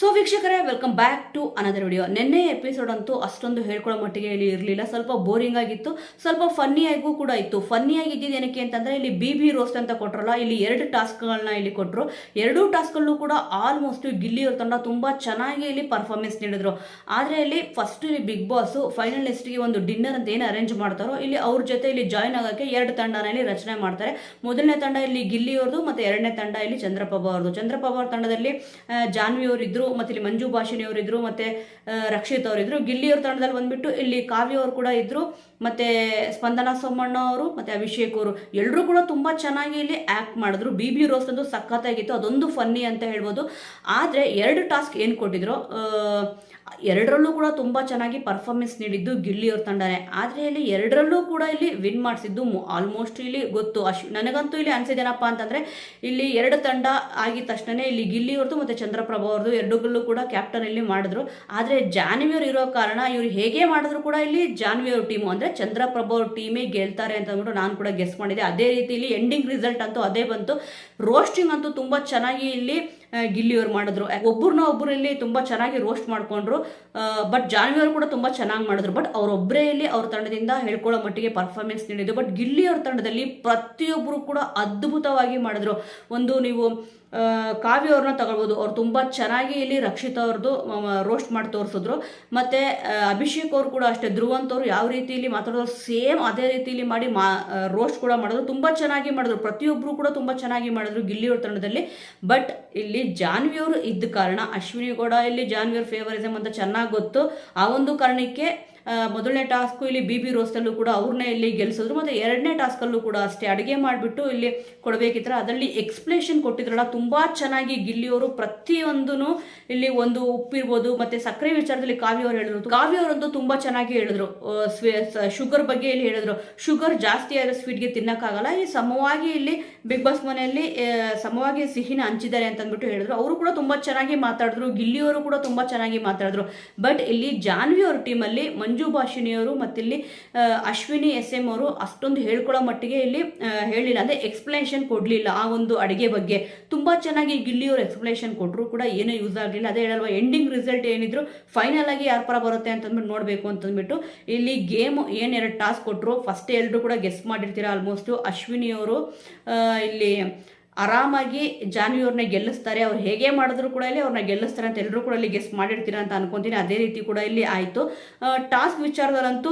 So ವೀಕ್ಷಕರೇ, welcome back to another video. ನಿನ್ನೆ episode ಅಂತೂ ಅಷ್ಟೊಂದು ಹೇಳ್ಕೊಳ್ಳೋ ಮಟ್ಟಿಗೆ ಇಲ್ಲಿ ಇರಲಿಲ್ಲ. ಸ್ವಲ್ಪ ಬೋರಿಂಗ್ ಆಗಿತ್ತು, ಸ್ವಲ್ಪ ಫನ್ನಿಯಾಗೂ ಕೂಡ ಇತ್ತು. ಫನ್ನಿಯಾಗಿ ಇದ್ದಿದ್ದು ಏನಕ್ಕೆ ಅಂತಂದರೆ, ಇಲ್ಲಿ ಬಿ ರೋಸ್ಟ್ ಅಂತ ಕೊಟ್ಟರಲ್ಲ, ಇಲ್ಲಿ 2 ಟಾಸ್ಕ್ಗಳನ್ನ ಇಲ್ಲಿ ಕೊಟ್ಟರು. 2 ಟಾಸ್ಕ್ಗಳಲ್ಲೂ ಕೂಡ ಆಲ್ಮೋಸ್ಟ್ ಗಿಲ್ಲಿಯವ್ರ ತಂಡ ತುಂಬ ಚೆನ್ನಾಗಿ ಇಲ್ಲಿ ಪರ್ಫಾರ್ಮೆನ್ಸ್ ನೀಡಿದ್ರು. ಆದರೆ ಇಲ್ಲಿ ಫಸ್ಟ್ ಇಲ್ಲಿ ಬಿಗ್ ಬಾಸ್ ಫೈನಲಿಸ್ಟ್ಗೆ ಒಂದು ಡಿನ್ನರ್ ಅಂತ ಏನು ಅರೇಂಜ್ ಮಾಡ್ತಾರೋ, ಇಲ್ಲಿ ಅವ್ರ ಜೊತೆ ಇಲ್ಲಿ ಜಾಯ್ನ್ ಆಗೋಕ್ಕೆ 2 ತಂಡನ ಇಲ್ಲಿ ರಚನೆ ಮಾಡ್ತಾರೆ. ಮೊದಲನೇ ತಂಡ ಇಲ್ಲಿ ಗಿಲ್ಲಿಯವ್ರದ್ದು, ಮತ್ತು ಎರಡನೇ ತಂಡ ಇಲ್ಲಿ ಚಂದ್ರಪ್ರಭಾ ಅವ್ರದ್ದು. ಚಂದ್ರಪ್ರಭಾ ಅವ್ರ ತಂಡದಲ್ಲಿ ಜಾನ್ವಿ ಅವರಿದ್ರು, ಮತ್ತೆ ಇಲ್ಲಿ ಮಂಜು ಭಾಷಿಣಿ ಅವರಿದ್ರು, ಮತ್ತೆ ರಕ್ಷಿತ್ ಅವರಿದ್ರು. ಗಿಲ್ಲಿಯವ್ರ ತಂಡದಲ್ಲಿ ಬಂದ್ಬಿಟ್ಟು ಇಲ್ಲಿ ಕಾವ್ಯ ಅವರು ಕೂಡ ಇದ್ರು, ಮತ್ತೆ ಸ್ಪಂದನಾ ಸೋಮಣ್ಣ ಅವರು, ಮತ್ತೆ ಅಭಿಷೇಕ್ ಅವರು. ಎಲ್ಲರೂ ಕೂಡ ತುಂಬಾ ಚೆನ್ನಾಗಿ ಇಲ್ಲಿ ಆಕ್ಟ್ ಮಾಡಿದ್ರು. ಬಿ ರೋಸ್ಟ್ ಅಂತೂ ಸಖತ್ತಾಗಿತ್ತು, ಅದೊಂದು ಫನ್ನಿ ಅಂತ ಹೇಳ್ಬೋದು. ಆದ್ರೆ 2 ಟಾಸ್ಕ್ ಏನು ಕೊಟ್ಟಿದ್ರು, ಎರಡರಲ್ಲೂ ಕೂಡ ತುಂಬ ಚೆನ್ನಾಗಿ ಪರ್ಫಾರ್ಮೆನ್ಸ್ ನೀಡಿದ್ದು ಗಿಲ್ಲಿಯವ್ರ ತಂಡನೇ. ಆದರೆ ಇಲ್ಲಿ 2ರಲ್ಲೂ ಕೂಡ ಇಲ್ಲಿ ವಿನ್ ಮಾಡಿಸಿದ್ದು ಆಲ್ಮೋಸ್ಟ್ ಇಲ್ಲಿ ಗೊತ್ತು. ನನಗಂತೂ ಇಲ್ಲಿ ಅನ್ಸಿದ್ದೇನಪ್ಪ ಅಂತಂದರೆ, ಇಲ್ಲಿ 2 ತಂಡ ಆಗಿದ ತಕ್ಷಣ ಇಲ್ಲಿ ಗಿಲ್ಲಿಯವ್ರದ್ದು ಮತ್ತು ಚಂದ್ರಪ್ರಭಾ ಅವ್ರದ್ದು 2ಗಲ್ಲೂ ಕೂಡ ಕ್ಯಾಪ್ಟನ್ ಇಲ್ಲಿ ಮಾಡಿದ್ರು. ಆದರೆ ಜಾನ್ವಿಯವ್ರು ಇರೋ ಕಾರಣ ಇವ್ರು ಹೇಗೆ ಮಾಡಿದ್ರು ಕೂಡ ಇಲ್ಲಿ ಜಾನ್ವಿಯವ್ರ ಟೀಮು ಅಂದರೆ ಚಂದ್ರಪ್ರಭಾ ಅವ್ರ ಟೀಮೇ ಗೆಲ್ತಾರೆ ಅಂತ ಅಂದ್ಬಿಟ್ಟು ನಾನು ಕೂಡ ಗೆಸ್ ಮಾಡಿದೆ. ಅದೇ ರೀತಿ ಇಲ್ಲಿ ಎಂಡಿಂಗ್ ರಿಸಲ್ಟ್ ಅಂತೂ ಅದೇ ಬಂತು. ರೋಸ್ಟಿಂಗ್ ಅಂತೂ ತುಂಬ ಚೆನ್ನಾಗಿ ಇಲ್ಲಿ ಗಿಲ್ಲಿಯವ್ರು ಮಾಡಿದ್ರು. ಒಬ್ಬರು ಇಲ್ಲಿ ತುಂಬ ಚೆನ್ನಾಗಿ ರೋಸ್ಟ್ ಮಾಡಿಕೊಂಡ್ರು. ಬಟ್ ಜಾನ್ವಿಯವ್ರು ಕೂಡ ತುಂಬ ಚೆನ್ನಾಗಿ ಮಾಡಿದ್ರು. ಬಟ್ ಅವರೊಬ್ಬರೇ ಇಲ್ಲಿ ಅವ್ರ ತಂಡದಿಂದ ಹೇಳ್ಕೊಳ್ಳೋ ಮಟ್ಟಿಗೆ ಪರ್ಫಾರ್ಮೆನ್ಸ್ ನೀಡಿದ್ರು. ಬಟ್ ಗಿಲ್ಲಿಯವ್ರ ತಂಡದಲ್ಲಿ ಪ್ರತಿಯೊಬ್ಬರು ಕೂಡ ಅದ್ಭುತವಾಗಿ ಮಾಡಿದ್ರು. ಒಂದು ನೀವು ಕಾವ್ಯ ಅವ್ರನ್ನ ತಗೊಳ್ಬೋದು, ಅವ್ರು ತುಂಬ ಚೆನ್ನಾಗಿ ಇಲ್ಲಿ ರಕ್ಷಿತ್ ಅವ್ರದ್ದು ರೋಸ್ಟ್ ಮಾಡಿ ತೋರಿಸಿದ್ರು. ಮತ್ತು ಅಭಿಷೇಕ್ ಅವರು ಕೂಡ ಅಷ್ಟೇ, ಧ್ರುವಂತವ್ರು ಯಾವ ರೀತಿಯಲ್ಲಿ ಮಾತಾಡೋರು ಸೇಮ್ ಅದೇ ರೀತಿಯಲ್ಲಿ ಮಾಡಿ ರೋಸ್ಟ್ ಕೂಡ ಮಾಡಿದ್ರು. ತುಂಬ ಚೆನ್ನಾಗಿ ಮಾಡಿದ್ರು, ಪ್ರತಿಯೊಬ್ಬರು ಕೂಡ ತುಂಬ ಚೆನ್ನಾಗಿ ಮಾಡಿದ್ರು ಗಿಲ್ಲಿಯವ್ರ ತಂಡದಲ್ಲಿ. ಬಟ್ ಇಲ್ಲಿ ಜಾನ್ವಿಯವರು ಇದ್ದ ಕಾರಣ, ಅಶ್ವಿನಿ ಕೂಡ ಇಲ್ಲಿ ಜಾನ್ವಿಯವ್ರ ಫೇವರಿಸಮ್ ಅಂತ ಚೆನ್ನಾಗಿ ಗೊತ್ತು. ಆ ಒಂದು ಕಾರಣಕ್ಕೆ ಮೊದಲನೇ ಟಾಸ್ಕು ಇಲ್ಲಿ ಬಿ ರೋಸ್ಟಲ್ಲೂ ಕೂಡ ಅವ್ರನ್ನೇ ಇಲ್ಲಿ ಗೆಲ್ಲಿಸಿದ್ರು. ಮತ್ತು ಎರಡನೇ ಟಾಸ್ಕಲ್ಲೂ ಕೂಡ ಅಷ್ಟೇ, ಅಡುಗೆ ಮಾಡಿಬಿಟ್ಟು ಇಲ್ಲಿ ಕೊಡಬೇಕಿದ್ರೆ ಅದರಲ್ಲಿ ಎಕ್ಸ್ಪ್ಲೇಷನ್ ಕೊಟ್ಟಿದ್ರಲ್ಲ ತುಂಬ ಚೆನ್ನಾಗಿ ಗಿಲ್ಲಿಯವರು ಪ್ರತಿಯೊಂದೂ ಇಲ್ಲಿ ಒಂದು ಉಪ್ಪಿರ್ಬೋದು ಮತ್ತು ಸಕ್ಕರೆ ವಿಚಾರದಲ್ಲಿ ಕಾವ್ಯವ್ರು ಹೇಳಿದ್ರು. ಕಾವ್ಯವರಂತೂ ತುಂಬ ಚೆನ್ನಾಗಿ ಹೇಳಿದ್ರು. ಶುಗರ್ ಬಗ್ಗೆ ಇಲ್ಲಿ ಹೇಳಿದ್ರು, ಶುಗರ್ ಜಾಸ್ತಿ ಆದ ಸ್ವೀಟ್ಗೆ ತಿನ್ನೋಕ್ಕಾಗಲ್ಲ, ಈ ಸಮವಾಗಿ ಇಲ್ಲಿ ಬಿಗ್ ಬಾಸ್ ಮನೆಯಲ್ಲಿ ಸಮವಾಗಿ ಸಿಹಿನ ಹಂಚಿದ್ದಾರೆ ಅಂತ ಅಂದ್ಬಿಟ್ಟು ಹೇಳಿದ್ರು. ಅವರು ಕೂಡ ತುಂಬ ಚೆನ್ನಾಗಿ ಮಾತಾಡಿದ್ರು, ಗಿಲ್ಲಿಯವರು ಕೂಡ ತುಂಬ ಚೆನ್ನಾಗಿ ಮಾತಾಡಿದ್ರು. ಬಟ್ ಇಲ್ಲಿ ಜಾನ್ವಿ ಅವ್ರ ಟೀಮಲ್ಲಿ ಮಂಜು ಭಾಷಿಣಿಯವರು ಮತ್ತು ಇಲ್ಲಿ ಅಶ್ವಿನಿ SM ಅವರು ಅಷ್ಟೊಂದು ಹೇಳ್ಕೊಳ್ಳೋ ಮಟ್ಟಿಗೆ ಇಲ್ಲಿ ಹೇಳಿಲ್ಲ, ಅಂದರೆ ಎಕ್ಸ್ಪ್ಲನೇಷನ್ ಕೊಡಲಿಲ್ಲ. ಆ ಒಂದು ಅಡುಗೆ ಬಗ್ಗೆ ತುಂಬ ಚೆನ್ನಾಗಿ ಗಿಲ್ಲಿಯವರು ಎಕ್ಸ್ಪ್ಲನೇಷನ್ ಕೊಟ್ಟರು ಕೂಡ ಏನೂ ಯೂಸ್ ಆಗಲಿಲ್ಲ. ಅದೇ ಹೇಳಲ್ವ, ಎಂಡಿಂಗ್ ರಿಸಲ್ಟ್ ಏನಿದ್ರು ಫೈನಲ್ ಆಗಿ ಯಾರ ಪರ ಬರುತ್ತೆ ಅಂತಂದ್ಬಿಟ್ಟು ನೋಡಬೇಕು ಅಂತಂದ್ಬಿಟ್ಟು ಇಲ್ಲಿ ಗೇಮ್ ಏನು 2 ಟಾಸ್ಕ್ ಕೊಟ್ಟರು. ಫಸ್ಟ್ ಎಲ್ಲರೂ ಕೂಡ ಗೆಸ್ ಮಾಡಿರ್ತೀರ ಆಲ್ಮೋಸ್ಟು. ಅಶ್ವಿನಿಯವರು ಇಲ್ಲಿ ಆರಾಮಾಗಿ ಜಾನ್ವಿಯವ್ರನ್ನ ಗೆಲ್ಲಿಸ್ತಾರೆ, ಅವ್ರು ಹೇಗೆ ಮಾಡಿದ್ರು ಕೂಡ ಇಲ್ಲಿ ಅವ್ರನ್ನ ಗೆಲ್ಲಿಸ್ತಾರೆ ಅಂತ ಎಲ್ಲರೂ ಕೂಡ ಇಲ್ಲಿ ಗೆಸ್ ಮಾಡಿರ್ತೀರ ಅಂತ ಅನ್ಕೊಂತೀನಿ. ಅದೇ ರೀತಿ ಕೂಡ ಇಲ್ಲಿ ಆಯಿತು. ಟಾಸ್ಕ್ ವಿಚಾರದಲ್ಲಂತೂ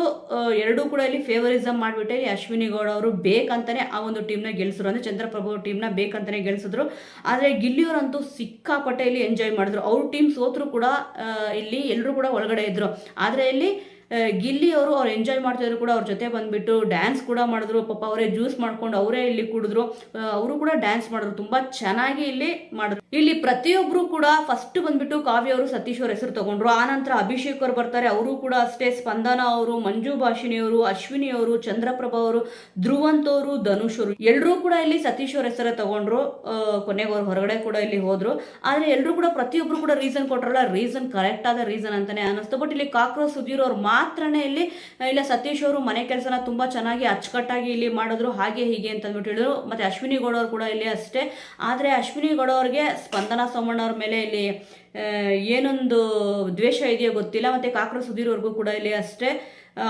2 ಕೂಡ ಇಲ್ಲಿ ಫೇವರಿಸಮ್ ಮಾಡಿಬಿಟ್ಟೆ ಅಶ್ವಿನಿ ಗೌಡ ಅವರು ಬೇಕಂತಾನೆ ಆ ಒಂದು ಟೀಮ್ನ ಗೆಲ್ಲಿಸಿದ್ರು, ಅಂದರೆ ಚಂದ್ರಪ್ರಭು ಟೀಮ್ನ ಬೇಕಂತಾನೆ ಗೆಲ್ಲಿಸಿದ್ರು. ಆದರೆ ಗಿಲ್ಲಿಯವರಂತೂ ಸಿಕ್ಕಾಪಟ್ಟೆ ಇಲ್ಲಿ ಎಂಜಾಯ್ ಮಾಡಿದ್ರು. ಅವ್ರ ಟೀಮ್ ಸೋತರು ಕೂಡ ಇಲ್ಲಿ ಎಲ್ಲರೂ ಕೂಡ ಒಳಗಡೆ ಇದ್ರು. ಆದರೆ ಇಲ್ಲಿ ಗಿಲ್ಲಿ ಅವರು ಎಂಜಾಯ್ ಮಾಡ್ತಿದ್ರು ಕೂಡ ಅವ್ರ ಜೊತೆ ಬಂದುಬಿಟ್ಟು ಡ್ಯಾನ್ಸ್ ಕೂಡ ಮಾಡಿದ್ರು. ಪಾಪ ಅವರೇ ಜ್ಯೂಸ್ ಮಾಡ್ಕೊಂಡು ಅವರೇ ಇಲ್ಲಿ ಕುಡಿದ್ರು, ಅವರು ಕೂಡ ಡ್ಯಾನ್ಸ್ ಮಾಡಿದ್ರು, ತುಂಬ ಚೆನ್ನಾಗಿ ಇಲ್ಲಿ ಮಾಡಿದ್ರು. ಇಲ್ಲಿ ಪ್ರತಿಯೊಬ್ಬರು ಕೂಡ ಫಸ್ಟ್ ಬಂದ್ಬಿಟ್ಟು ಕಾವ್ಯ ಅವರು ಸತೀಶ್ ಅವ್ರ ಹೆಸರು ತಗೊಂಡ್ರು. ಆನಂತರ ಅಭಿಷೇಕ್ ಅವರು ಬರ್ತಾರೆ, ಅವರು ಕೂಡ ಅಷ್ಟೇ. ಸ್ಪಂದನ ಅವರು, ಮಂಜು ಭಾಷಿಣಿ ಅವರು, ಅಶ್ವಿನಿ ಅವರು, ಚಂದ್ರಪ್ರಭಾ ಅವರು, ಧ್ರುವಂತ್ ಅವರು, ಧನುಷ್ ಅವರು ಎಲ್ಲರೂ ಕೂಡ ಇಲ್ಲಿ ಸತೀಶ್ ಅವ್ರ ಹೆಸರು ತಗೊಂಡ್ರು. ಕೊನೆಗೆ ಅವ್ರು ಹೊರಗಡೆ ಕೂಡ ಇಲ್ಲಿ ಹೋದ್ರು. ಆದರೆ ಎಲ್ಲರೂ ಕೂಡ ಪ್ರತಿಯೊಬ್ಬರು ಕೂಡ ರೀಸನ್ ಕೊಟ್ರಲ್ಲ, ರೀಸನ್ ಕರೆಕ್ಟ್ ಆದ ರೀಸನ್ ಅಂತಾನೆ ಅನಿಸ್ತು. ಬಟ್ ಇಲ್ಲಿ ಕಾಕ್ರೋಚ್ ಸುಧೀರ್ ಅವ್ರು ಮಾತ್ರನೇ ಇಲ್ಲಿ ಇಲ್ಲ ಸತೀಶ್ ಅವರು ಮನೆ ಕೆಲಸನ ತುಂಬ ಚೆನ್ನಾಗಿ ಅಚ್ಚುಕಟ್ಟಾಗಿ ಇಲ್ಲಿ ಮಾಡಿದ್ರು, ಹಾಗೆ ಹೀಗೆ ಅಂತ ಅಂದ್ಬಿಟ್ಟು ಹೇಳಿದ್ರು. ಮತ್ತು ಅಶ್ವಿನಿ ಗೌಡ ಅವರು ಕೂಡ ಇಲ್ಲಿ ಅಷ್ಟೇ. ಆದರೆ ಅಶ್ವಿನಿ ಗೌಡ ಅವ್ರಿಗೆ ಸ್ಪಂದನಾ ಸೋಮಣ್ಣ ಅವ್ರ ಮೇಲೆ ಇಲ್ಲಿ ಏನೊಂದು ದ್ವೇಷ ಇದೆಯೋ ಗೊತ್ತಿಲ್ಲ. ಮತ್ತು ಕಾಕ್ರೋಚ್ ಸುಧೀರ್ ಅವ್ರಿಗೂ ಕೂಡ ಇಲ್ಲಿ ಅಷ್ಟೇ.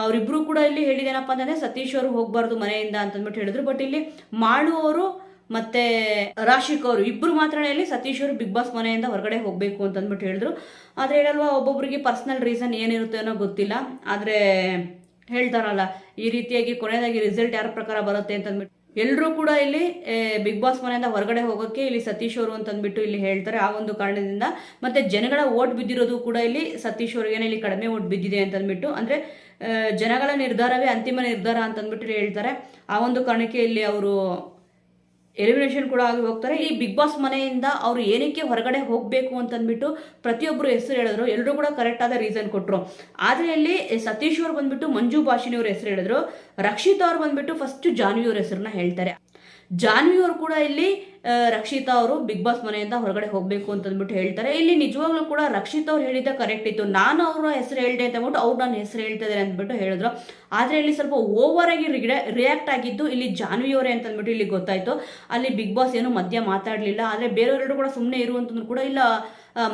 ಅವರಿಬ್ಬರು ಕೂಡ ಇಲ್ಲಿ ಹೇಳಿದೇನಪ್ಪ ಅಂತಂದರೆ ಸತೀಶ್ ಅವರು ಹೋಗಬಾರ್ದು ಮನೆಯಿಂದ ಅಂತಂದ್ಬಿಟ್ಟು ಹೇಳಿದ್ರು. ಬಟ್ ಇಲ್ಲಿ ಮಾಡುವವರು ಮತ್ತೆ ರಾಶಿಕ್ ಅವರು ಇಬ್ಬರು ಮಾತ್ರ ಇಲ್ಲಿ ಸತೀಶ್ ಅವರು ಬಿಗ್ ಬಾಸ್ ಮನೆಯಿಂದ ಹೊರಗಡೆ ಹೋಗಬೇಕು ಅಂತಂದ್ಬಿಟ್ಟು ಹೇಳಿದ್ರು. ಆದರೆ ಹೇಳಲ್ವಾ, ಒಬ್ಬೊಬ್ಬರಿಗೆ ಪರ್ಸ್ನಲ್ ರೀಸನ್ ಏನಿರುತ್ತೆ ಅನ್ನೋ ಗೊತ್ತಿಲ್ಲ. ಆದರೆ ಹೇಳ್ತಾರಲ್ಲ, ಈ ರೀತಿಯಾಗಿ ಕೊನೆಯದಾಗಿ ರಿಸಲ್ಟ್ ಯಾರ ಪ್ರಕಾರ ಬರುತ್ತೆ ಅಂತಂದ್ಬಿಟ್ಟು ಎಲ್ಲರೂ ಕೂಡ ಇಲ್ಲಿ ಬಿಗ್ ಬಾಸ್ ಮನೆಯಿಂದ ಹೊರಗಡೆ ಹೋಗೋಕ್ಕೆ ಇಲ್ಲಿ ಸತೀಶ್ ಅವರು ಅಂತಂದ್ಬಿಟ್ಟು ಇಲ್ಲಿ ಹೇಳ್ತಾರೆ. ಆ ಒಂದು ಕಾರಣದಿಂದ ಮತ್ತೆ ಜನಗಳ ಓಟ್ ಬಿದ್ದಿರೋದು ಕೂಡ ಇಲ್ಲಿ ಸತೀಶ್ ಅವ್ರಿಗೇನೆ ಇಲ್ಲಿ ಕಡಿಮೆ ಓಟ್ ಬಿದ್ದಿದೆ ಅಂತಂದ್ಬಿಟ್ಟು, ಅಂದರೆ ಜನಗಳ ನಿರ್ಧಾರವೇ ಅಂತಿಮ ನಿರ್ಧಾರ ಅಂತಂದ್ಬಿಟ್ಟು ಹೇಳ್ತಾರೆ. ಆ ಒಂದು ಕಾರಣಕ್ಕೆ ಇಲ್ಲಿ ಅವರು ಎಲಿಮಿನೇಷನ್ ಕೂಡ ಆಗಿ ಹೋಗ್ತಾರೆ. ಈ ಬಿಗ್ ಬಾಸ್ ಮನೆಯಿಂದ ಅವರು ಏನಕ್ಕೆ ಹೊರಗಡೆ ಹೋಗಬೇಕು ಅಂತಂದ್ಬಿಟ್ಟು ಪ್ರತಿಯೊಬ್ಬರು ಹೆಸರು ಹೇಳಿದ್ರು, ಎಲ್ಲರೂ ಕೂಡ ಕರೆಕ್ಟ್ ಆದ ರೀಸನ್ ಕೊಟ್ಟರು. ಆದರೆ ಇಲ್ಲಿ ಸತೀಶ್ ಅವರು ಬಂದ್ಬಿಟ್ಟು ಮಂಜು ಭಾಷಿಣಿ ಅವ್ರ ಹೆಸರು ಹೇಳಿದ್ರು, ರಕ್ಷಿತ್ ಅವ್ರು ಬಂದ್ಬಿಟ್ಟು ಫಸ್ಟ್ ಜಾನ್ವಿ ಅವ್ರ ಹೆಸರನ್ನ ಹೇಳ್ತಾರೆ. ಜಾನ್ವಿ ಅವರು ಕೂಡ ಇಲ್ಲಿ ರಕ್ಷಿತಾ ಅವರು ಬಿಗ್ ಬಾಸ್ ಮನೆಯಿಂದ ಹೊರಗಡೆ ಹೋಗಬೇಕು ಅಂತಂದ್ಬಿಟ್ಟು ಹೇಳ್ತಾರೆ. ಇಲ್ಲಿ ನಿಜವಾಗ್ಲೂ ಕೂಡ ರಕ್ಷಿತಾ ಅವ್ರು ಹೇಳಿದ್ದ ಕರೆಕ್ಟ್ ಇತ್ತು, ನಾನು ಅವರ ಹೆಸರು ಹೇಳ್ದೆ ಅಂತ ಅಂದ್ಬಿಟ್ಟು ಅವ್ರು ನನ್ನ ಹೆಸರು ಹೇಳ್ತಾ ಇದ್ದಾರೆ ಅಂದ್ಬಿಟ್ಟು ಹೇಳಿದ್ರು. ಆದರೆ ಇಲ್ಲಿ ಸ್ವಲ್ಪ ಓವರ್ ಆಗಿ ರಿಯಾಕ್ಟ್ ಆಗಿದ್ದು ಇಲ್ಲಿ ಜಾನ್ವಿ ಅವರೇ ಅಂತಂದ್ಬಿಟ್ಟು ಇಲ್ಲಿ ಗೊತ್ತಾಯ್ತು. ಅಲ್ಲಿ ಬಿಗ್ ಬಾಸ್ ಏನು ಮಧ್ಯ ಮಾತಾಡಲಿಲ್ಲ. ಆದರೆ ಬೇರೆಯವರೆಲ್ಲರೂ ಕೂಡ ಸುಮ್ಮನೆ ಇರುವಂತಂದ್ರೂ ಕೂಡ ಇಲ್ಲ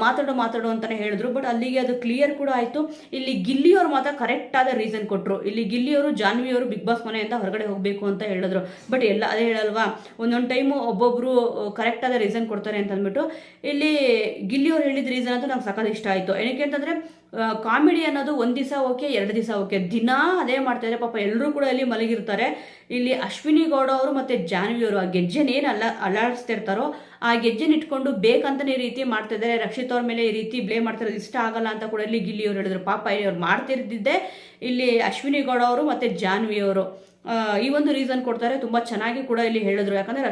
ಮಾತಾಡು ಅಂತಾನೆ ಹೇಳಿದ್ರು. ಬಟ್ ಅಲ್ಲಿಗೆ ಅದು ಕ್ಲಿಯರ್ ಕೂಡ ಆಯಿತು. ಇಲ್ಲಿ ಗಿಲ್ಲಿಯವರು ಮಾತ್ರ ಕರೆಕ್ಟ್ ಆದ ರೀಸನ್ ಕೊಟ್ಟರು. ಇಲ್ಲಿ ಗಿಲ್ಲಿಯವರು ಜಾನ್ವಿಯವರು ಬಿಗ್ ಬಾಸ್ ಮನೆಯಿಂದ ಹೊರಗಡೆ ಹೋಗಬೇಕು ಅಂತ ಹೇಳಿದ್ರು. ಬಟ್ ಎಲ್ಲ ಅದೇ ಹೇಳಲ್ವಾ, ಒಂದೊಂದು ಟೈಮು ಒಬ್ಬೊಬ್ಬರು ಕರೆಕ್ಟ್ ಆದ ರೀಸನ್ ಕೊಡ್ತಾರೆ ಅಂತ ಅಂದ್ಬಿಟ್ಟು ಇಲ್ಲಿ ಗಿಲ್ಲಿಯವರು ಹೇಳಿದ ರೀಸನ್ ಅಂತೂ ನಂಗೆ ಸಖತ್ ಇಷ್ಟ ಆಯಿತು. ಏನಕ್ಕೆ ಅಂತಂದರೆ ಕಾಮಿಡಿ ಅನ್ನೋದು ಒಂದು ದಿವಸ ಓಕೆ, 2 ದಿವಸ ಓಕೆ, ದಿನ ಅದೇ ಮಾಡ್ತಾಯಿದ್ದಾರೆ. ಪಾಪ ಎಲ್ಲರೂ ಕೂಡ ಇಲ್ಲಿ ಮಲಗಿರ್ತಾರೆ. ಇಲ್ಲಿ ಅಶ್ವಿನಿ ಗೌಡ ಅವರು ಮತ್ತು ಜಾನ್ವಿಯವರು ಆ ಗೆಜ್ಜೆನೇನು ಅಲ್ಲಾಡಿಸ್ತಿರ್ತಾರೋ ಆ ಗೆಜ್ಜೆನ ಇಟ್ಕೊಂಡು ಬೇಕಂತಲೇ ಈ ರೀತಿ ಮಾಡ್ತಿದ್ದಾರೆ. ರಕ್ಷಿತ್ ಅವ್ರ ಮೇಲೆ ಈ ರೀತಿ ಬ್ಲೇಮ್ ಮಾಡ್ತಿರೋದು ಇಷ್ಟ ಆಗಲ್ಲ ಅಂತ ಕೂಡ ಇಲ್ಲಿ ಗಿಲ್ಲಿಯವರು ಹೇಳಿದ್ರು. ಪಾಪ ಅವ್ರು ಮಾಡ್ತಿರ್ದಿದ್ದೆ ಇಲ್ಲಿ ಅಶ್ವಿನಿ ಗೌಡ ಅವರು ಮತ್ತು ಜಾನ್ವಿಯವರು ಈ ಒಂದು ರೀಸನ್ ಕೊಡ್ತಾರೆ. ತುಂಬ ಚೆನ್ನಾಗಿ ಕೂಡ ಇಲ್ಲಿ ಹೇಳಿದ್ರು. ಯಾಕಂದರೆ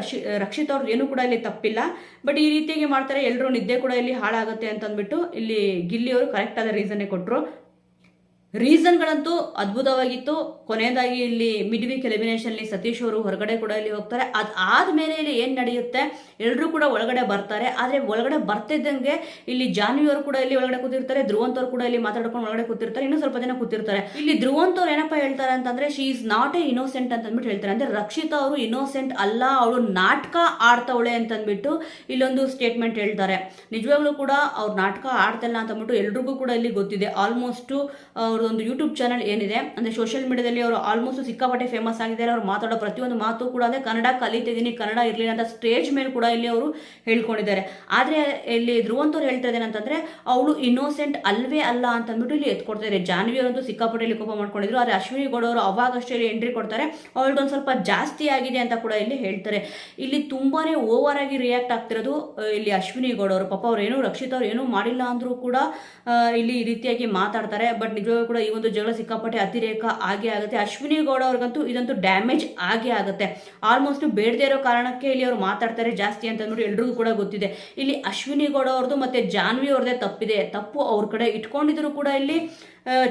ರಕ್ಷಿತ್ ಅವ್ರದ್ದು ಏನೂ ಕೂಡ ಇಲ್ಲಿ ತಪ್ಪಿಲ್ಲ. ಬಟ್ ಈ ರೀತಿಯಾಗಿ ಮಾಡ್ತಾರೆ, ಎಲ್ಲರೂ ನಿದ್ದೆ ಕೂಡ ಇಲ್ಲಿ ಹಾಳಾಗುತ್ತೆ ಅಂತಂದ್ಬಿಟ್ಟು ಇಲ್ಲಿ ಗಿಲ್ಲಿಯವರು ಕರೆಕ್ಟ್ ಆದ ರೀಸನ್ನೇ ಕೊಟ್ಟರು. ರೀಸನ್ಗಳಂತೂ ಅದ್ಭುತವಾಗಿತ್ತು. ಕೊನೆಯದಾಗಿ ಇಲ್ಲಿ ಮಿಡ್ ವೀಕ್ ಎಲಿಮಿನೇಷನ್ಲಿ ಸತೀಶ್ ಅವರು ಹೊರಗಡೆ ಕೂಡ ಇಲ್ಲಿ ಹೋಗ್ತಾರೆ. ಅದಾದ್ಮೇಲೆ ಇಲ್ಲಿ ಏನು ನಡೆಯುತ್ತೆ, ಎಲ್ಲರೂ ಕೂಡ ಒಳಗಡೆ ಬರ್ತಾರೆ. ಆದರೆ ಒಳಗಡೆ ಬರ್ತಿದ್ದಂಗೆ ಇಲ್ಲಿ ಜಾನ್ವಿಯವರು ಕೂಡ ಇಲ್ಲಿ ಒಳಗಡೆ ಕೂತಿರ್ತಾರೆ, ಧ್ರುವಂತ್ ಅವರು ಕೂಡ ಇಲ್ಲಿ ಮಾತಾಡ್ಕೊಂಡು ಒಳಗಡೆ ಕೂತಿರ್ತಾರೆ, ಇನ್ನೂ ಸ್ವಲ್ಪ ಜನ ಕೂತಿರ್ತಾರೆ. ಇಲ್ಲಿ ಧ್ರುವಂತ್ ಅವ್ರು ಏನಪ್ಪ ಹೇಳ್ತಾರೆ ಅಂತಂದ್ರೆ, she is not A innocent ಅಂತ ಅಂದ್ಬಿಟ್ಟು ಹೇಳ್ತಾರೆ. ಅಂದ್ರೆ ರಕ್ಷಿತಾ ಅವರು ಇನ್ನೋಸೆಂಟ್ ಅಲ್ಲ, ಅವಳು ನಾಟಕ ಆಡ್ತವಳೆ ಅಂತಂದ್ಬಿಟ್ಟು ಇಲ್ಲೊಂದು ಸ್ಟೇಟ್ಮೆಂಟ್ ಹೇಳ್ತಾರೆ. ನಿಜವಾಗ್ಲೂ ಕೂಡ ಅವ್ರು ನಾಟಕ ಆಡ್ತಿಲ್ಲ ಅಂತ ಅಂದ್ಬಿಟ್ಟು ಎಲ್ರಿಗೂ ಕೂಡ ಇಲ್ಲಿ ಗೊತ್ತಿದೆ. ಆಲ್ಮೋಸ್ಟ್ ಒಂದು ಯೂಟ್ಯೂಬ್ ಚಾನಲ್ ಏನಿದೆ ಅಂದರೆ ಸೋಷಿಯಲ್ ಮೀಡಿಯಾದಲ್ಲಿ ಅವರು ಆಲ್ಮೋಸ್ಟ್ ಸಿಕ್ಕಾಪಟ್ಟೆ ಫೇಮಸ್ ಆಗಿದ್ದಾರೆ. ಅವ್ರು ಮಾತಾಡೋ ಪ್ರತಿಯೊಂದು ಮಾತು ಕೂಡ ಅಂದರೆ ಕನ್ನಡ ಕಲಿತಿದ್ದೀನಿ, ಕನ್ನಡ ಇರಲಿಲ್ಲ ಅಂತ ಸ್ಟೇಜ್ ಮೇಲೆ ಕೂಡ ಇಲ್ಲಿ ಅವರು ಹೇಳ್ಕೊಂಡಿದ್ದಾರೆ. ಆದರೆ ಇಲ್ಲಿ ಧ್ರುವಂತ್ ಅವ್ರು ಹೇಳ್ತಾ ಇದ್ದೇನೆ ಅಂತಂದರೆ ಅವಳು ಇನ್ನೋಸೆಂಟ್ ಅಲ್ವೇ ಅಲ್ಲ ಅಂತಂದ್ಬಿಟ್ಟು ಇಲ್ಲಿ ಎತ್ಕೊಡ್ತಾರೆ. ಜಾನ್ವಿ ಅವರಂತೂ ಸಿಕ್ಕಾಪಟ್ಟೆ ಇಲ್ಲಿ ಕೋಪ ಮಾಡ್ಕೊಂಡಿದ್ರು. ಆದರೆ ಅಶ್ವಿನಿ ಗೌಡ ಅವರು ಅವಾಗಷ್ಟೇ ಇಲ್ಲಿ ಎಂಟ್ರಿ ಕೊಡ್ತಾರೆ, ಅವಳದೊಂದು ಸ್ವಲ್ಪ ಜಾಸ್ತಿ ಆಗಿದೆ ಅಂತ ಕೂಡ ಇಲ್ಲಿ ಹೇಳ್ತಾರೆ. ಇಲ್ಲಿ ತುಂಬಾ ಓವರ್ ಆಗಿ ರಿಯಾಕ್ಟ್ ಆಗ್ತಿರೋದು ಇಲ್ಲಿ ಅಶ್ವಿನಿ ಗೌಡ ಅವರು. ಪಾಪ ಅವ್ರು ಏನೂ ರಕ್ಷಿತ್ ಅವ್ರು ಏನೂ ಮಾಡಿಲ್ಲ ಅಂದರೂ ಕೂಡ ಇಲ್ಲಿ ಈ ರೀತಿಯಾಗಿ ಮಾತಾಡ್ತಾರೆ. ಬಟ್ ನಿಜವಾಗ್ಲೂ ಕೂಡ ಈ ಒಂದು ಜಗಳ ಸಿಕ್ಕಾಪಟ್ಟೆ ಅತಿರೇಕ ಆಗೇ ಆಗುತ್ತೆ. ಅಶ್ವಿನಿ ಗೌಡ ಅವ್ರಿಗಂತೂ ಇದಂತೂ ಡ್ಯಾಮೇಜ್ ಆಗೇ ಆಗುತ್ತೆ. ಆಲ್ಮೋಸ್ಟ್ ಬೇಡದೇ ಇರೋ ಕಾರಣಕ್ಕೆ ಇಲ್ಲಿ ಅವರು ಮಾತಾಡ್ತಾರೆ ಜಾಸ್ತಿ ಅಂತ ಅಂದ್ಬಿಟ್ಟು ಎಲ್ರಿಗೂ ಕೂಡ ಗೊತ್ತಿದೆ. ಇಲ್ಲಿ ಅಶ್ವಿನಿ ಗೌಡ ಅವ್ರದ್ದು ಮತ್ತೆ ಜಾನ್ವಿ ಅವ್ರದ್ದೇ ತಪ್ಪಿದೆ. ತಪ್ಪು ಅವ್ರ ಕಡೆ ಇಟ್ಕೊಂಡಿದ್ರು ಕೂಡ ಇಲ್ಲಿ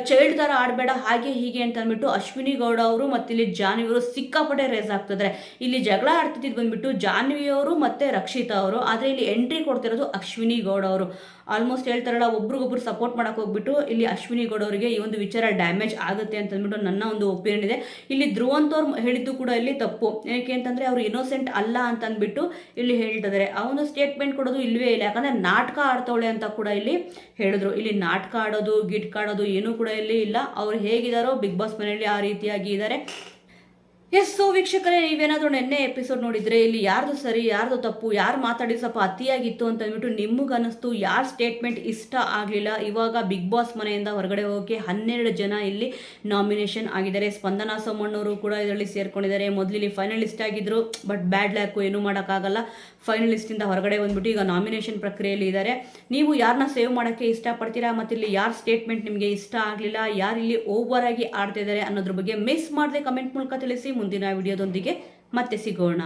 ಚೈಲ್ಡ್ ಥರ ಆಡಬೇಡ ಹಾಗೆ ಹೀಗೆ ಅಂತ ಅಂದ್ಬಿಟ್ಟು ಅಶ್ವಿನಿ ಗೌಡ ಅವರು ಮತ್ತು ಇಲ್ಲಿ ಜಾನ್ವಿ ಅವರು ಸಿಕ್ಕಾಪಟ್ಟೆ ರೇಸ್ ಆಗ್ತಿದ್ದಾರೆ. ಇಲ್ಲಿ ಜಗಳ ಆಡ್ತಿದ್ದು ಬಂದ್ಬಿಟ್ಟು ಜಾನ್ವಿ ಅವರು ಮತ್ತು ರಕ್ಷಿತಾ ಅವರು. ಆದರೆ ಇಲ್ಲಿ ಎಂಟ್ರಿ ಕೊಡ್ತಿರೋದು ಅಶ್ವಿನಿ ಗೌಡ ಅವರು. ಆಲ್ಮೋಸ್ಟ್ ಹೇಳ್ತಾರಲ್ಲ, ಒಬ್ರಿಗೊಬ್ರು ಸಪೋರ್ಟ್ ಮಾಡಕ್ಕೆ ಹೋಗ್ಬಿಟ್ಟು ಇಲ್ಲಿ ಅಶ್ವಿನಿ ಗೌಡ ಅವರಿಗೆ ಈ ಒಂದು ವಿಚಾರ ಡ್ಯಾಮೇಜ್ ಆಗುತ್ತೆ ಅಂತ ಅಂದ್ಬಿಟ್ಟು ನನ್ನ ಒಂದು ಒಪಿನಿಯನ್ ಇದೆ. ಇಲ್ಲಿ ಧ್ರುವಂತ್ ಅವ್ರು ಹೇಳಿದ್ದು ಕೂಡ ಇಲ್ಲಿ ತಪ್ಪು. ಏನಕ್ಕೆ ಅಂತಂದರೆ ಅವರು ಇನ್ನೋಸೆಂಟ್ ಅಲ್ಲ ಅಂತ ಅಂದ್ಬಿಟ್ಟು ಇಲ್ಲಿ ಹೇಳ್ತಿದ್ದಾರೆ. ಆ ಒಂದು ಸ್ಟೇಟ್ಮೆಂಟ್ ಕೊಡೋದು ಇಲ್ವೇ ಇಲ್ಲ. ಯಾಕಂದರೆ ನಾಟಕ ಆಡ್ತವಳೆ ಅಂತ ಕೂಡ ಇಲ್ಲಿ ಹೇಳಿದ್ರು. ಇಲ್ಲಿ ನಾಟಕ ಆಡೋದು ಗಿಟ್ಕ ಆಡೋದು ಏನೂ ಕೂಡ ಇಲ್ಲಿ ಇಲ್ಲ. ಅವ್ರು ಹೇಗಿದ್ದಾರೋ ಬಿಗ್ ಬಾಸ್ ಮನೆಯಲ್ಲಿ ಆ ರೀತಿಯಾಗಿ ಇದ್ದಾರೆ. ಎಸ್, ಸೊ ವೀಕ್ಷಕರೇ, ನೀವೇನಾದರೂ ನೆನ್ನೆ ಎಪಿಸೋಡ್ ನೋಡಿದರೆ ಇಲ್ಲಿ ಯಾರ್ದು ಸರಿ ಯಾರ್ದು ತಪ್ಪು, ಯಾರು ಮಾತಾಡಿ ಸ್ವಲ್ಪ ಅತಿಯಾಗಿತ್ತು ಅಂತ ಅಂದ್ಬಿಟ್ಟು ನಿಮಗನ್ನಿಸ್ತು, ಯಾರ ಸ್ಟೇಟ್ಮೆಂಟ್ ಇಷ್ಟ ಆಗಲಿಲ್ಲ. ಇವಾಗ ಬಿಗ್ ಬಾಸ್ ಮನೆಯಿಂದ ಹೊರಗಡೆ ಹೋಗೋಕ್ಕೆ 12 ಜನ ಇಲ್ಲಿ ನಾಮಿನೇಷನ್ ಆಗಿದ್ದಾರೆ. ಸ್ಪಂದನಾ ಸೋಮಣ್ಣವರು ಕೂಡ ಇದರಲ್ಲಿ ಸೇರ್ಕೊಂಡಿದ್ದಾರೆ. ಮೊದಲಿಲ್ಲಿ ಫೈನಲಿಸ್ಟ್ ಆಗಿದ್ರು, ಬಟ್ ಬ್ಯಾಡ್ ಲ್ಯಾಕು ಏನೂ ಮಾಡೋಕ್ಕಾಗಲ್ಲ. ಫೈನಲಿಸ್ಟಿಂದ ಹೊರಗಡೆ ಬಂದ್ಬಿಟ್ಟು ಈಗ ನಾಮಿನೇಷನ್ ಪ್ರಕ್ರಿಯೆಯಲ್ಲಿ ಇದ್ದಾರೆ. ನೀವು ಯಾರನ್ನ ಸೇವ್ ಮಾಡೋಕ್ಕೆ ಇಷ್ಟಪಡ್ತೀರಾ, ಮತ್ತು ಇಲ್ಲಿ ಯಾರ ಸ್ಟೇಟ್ಮೆಂಟ್ ನಿಮಗೆ ಇಷ್ಟ ಆಗಲಿಲ್ಲ, ಯಾರು ಇಲ್ಲಿ ಓವರ್ ಆಗಿ ಆಡ್ತಿದ್ದಾರೆ ಅನ್ನೋದ್ರ ಬಗ್ಗೆ ಮಿಸ್ ಮಾಡದೆ ಕಮೆಂಟ್ ಮೂಲಕ ತಿಳಿಸಿ. ಮುಂದಿನ ವಿಡಿಯೋದೊಂದಿಗೆ ಮತ್ತೆ ಸಿಗೋಣ.